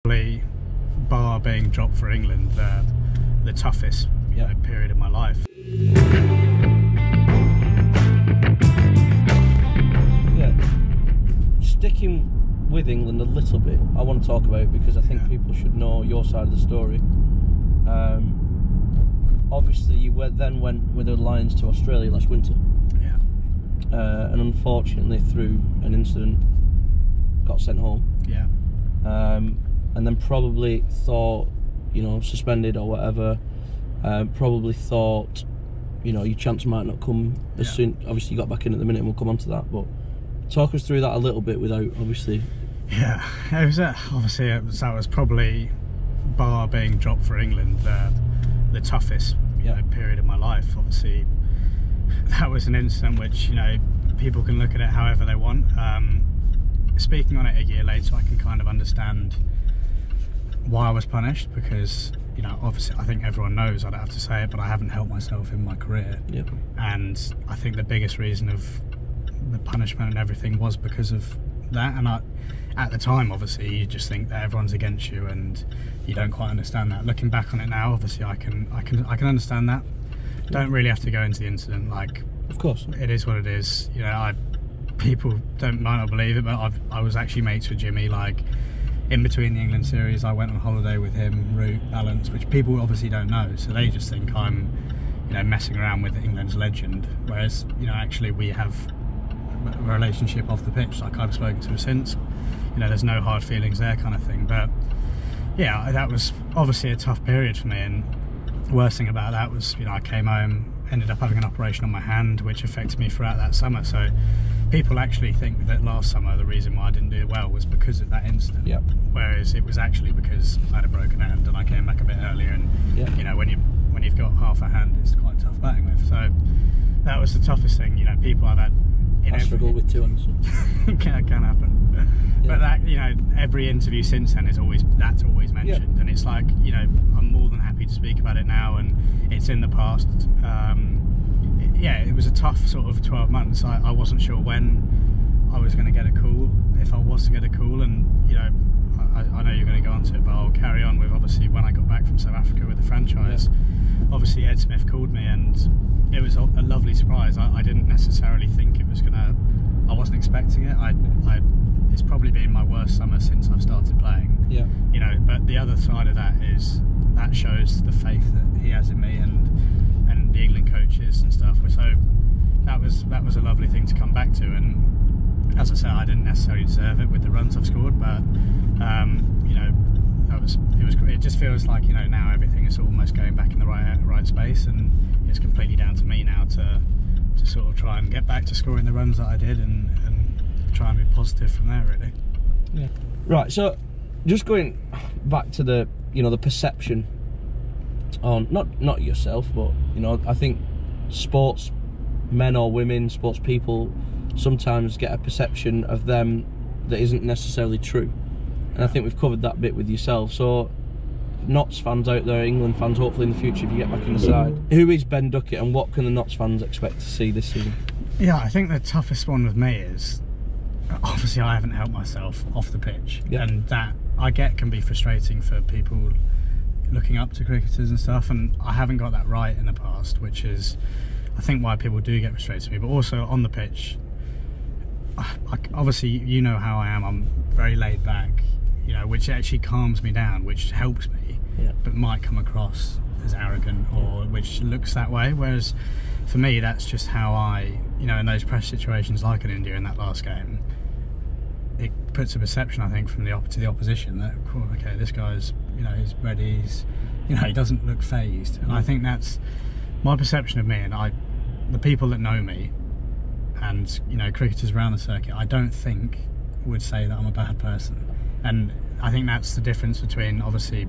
probably, bar being dropped for England, the toughest period of my life. Yeah, sticking with England a little bit, I want to talk about it because I think people should know your side of the story. Obviously, you then went with the Lions to Australia last winter. Yeah. And unfortunately, through an incident, got sent home. Yeah. And then probably thought, you know, suspended or whatever. Probably thought, you know, your chance might not come as soon. Obviously, you got back in at the minute, and we'll come on to that. But talk us through that a little bit without, obviously. Yeah, it was that was probably, bar being dropped for England, the toughest period of my life. Obviously, that was an incident which, you know, people can look at it however they want. Speaking on it a year later, I can kind of understand why I was punished, because, you know, obviously I think everyone knows, I don't have to say it, but I haven't helped myself in my career. Yep. And I think the biggest reason of the punishment and everything was because of that. And at the time, obviously, you just think that everyone's against you and you don't quite understand that. Looking back on it now, obviously I can understand that. Don't really have to go into the incident, like, of course it is what it is. You know, people might not believe it, but I was actually mates with Jimmy. Like, in between the England series, I went on holiday with him, Root, Balance, which people obviously don't know, so they just think I'm, you know, messing around with England's legend, whereas, you know, actually we have a relationship off the pitch. Like, I've spoken to him since, you know, there's no hard feelings there, kind of thing. But yeah, that was obviously a tough period for me, and the worst thing about that was, you know, I came home, ended up having an operation on my hand, which affected me throughout that summer. So people actually think that last summer the reason why I didn't do well was because of that incident. Yep. Whereas it was actually because I had a broken hand and I came back a bit earlier, and you know, when you've got half a hand, it's quite tough batting with. So that was the toughest thing. You know, people I've had in I struggle with two hands. can happen. But that, you know, every interview since then is always mentioned, and it's like, you know, I'm more than happy to speak about it now, and it's in the past. Yeah, it was a tough sort of 12 months. I wasn't sure when I was going to get a call, if I was to get a call, and, you know, I know you're going to go on to it, but I'll carry on with, obviously, when I got back from South Africa with the franchise, obviously Ed Smith called me, and it was a lovely surprise. I didn't necessarily think it was going to, I wasn't expecting it. It's probably been my worst summer since I've started playing. Yeah. You know, but the other side of that is, that shows the faith that he has in me, and the England coaches and stuff. So that was a lovely thing to come back to, and as I said, I didn't necessarily deserve it with the runs I've scored, but you know, it just feels like, you know, now everything is almost going back in the right space, and it's completely down to me now to sort of try and get back to scoring the runs that I did, and try and be positive from there, really. Yeah. Right, so just going back to the, you know, the perception on not yourself, but, you know, I think sports men or women, sports people, sometimes get a perception of them that isn't necessarily true, and I think we've covered that bit with yourself. So Notts fans out there, England fans, hopefully in the future, if you get back in the side, who is Ben Duckett, and what can the Notts fans expect to see this season? Yeah, I think the toughest one with me is, obviously, I haven't helped myself off the pitch, and that, I get, can be frustrating for people looking up to cricketers and stuff, and I haven't got that right in the past, which is, I think, why people do get frustrated with me. But also on the pitch, obviously, you know how I am, I'm very laid back, you know, which actually calms me down, which helps me, but might come across as arrogant, or which looks that way, whereas for me, that's just how I, you know, in those press situations like in India in that last game, it puts a perception, I think, from the opposition that, cool, okay, this guy's, you know, he's ready, you know, he doesn't look phased, and I think that's my perception of me, and the people that know me, and, you know, cricketers around the circuit, I don't think would say that I'm a bad person, and I think that's the difference between, obviously,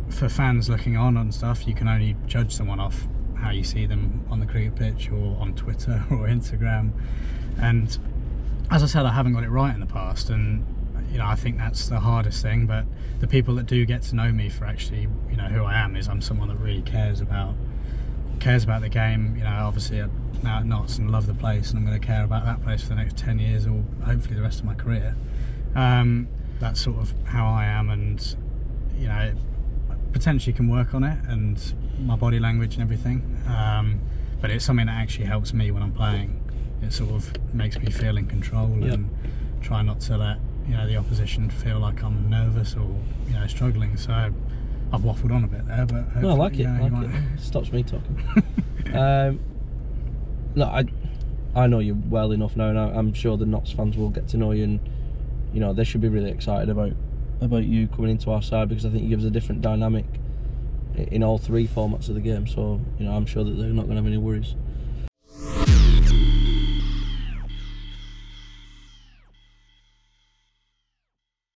for fans looking on and stuff, you can only judge someone off how you see them on the cricket pitch or on Twitter or Instagram, and as I said, I haven't got it right in the past, and, you know, I think that's the hardest thing. But the people that do get to know me for actually, you know, who I am, is I'm someone that really cares about the game. You know, obviously I'm now at Notts and love the place, and I'm going to care about that place for the next 10 years, or hopefully the rest of my career. That's sort of how I am, and you know, potentially can work on it and my body language and everything. But it's something that actually helps me when I'm playing. It sort of makes me feel in control and try not to let, you know, the opposition feel like I'm nervous or, you know, struggling. So I've waffled on a bit there, but no, I like it. I like it. Stops me talking. No, I know you well enough now, and I'm sure the Notts fans will get to know you, and you know they should be really excited about you coming into our side, because I think you give us a different dynamic in all three formats of the game. So you know, I'm sure that they're not going to have any worries.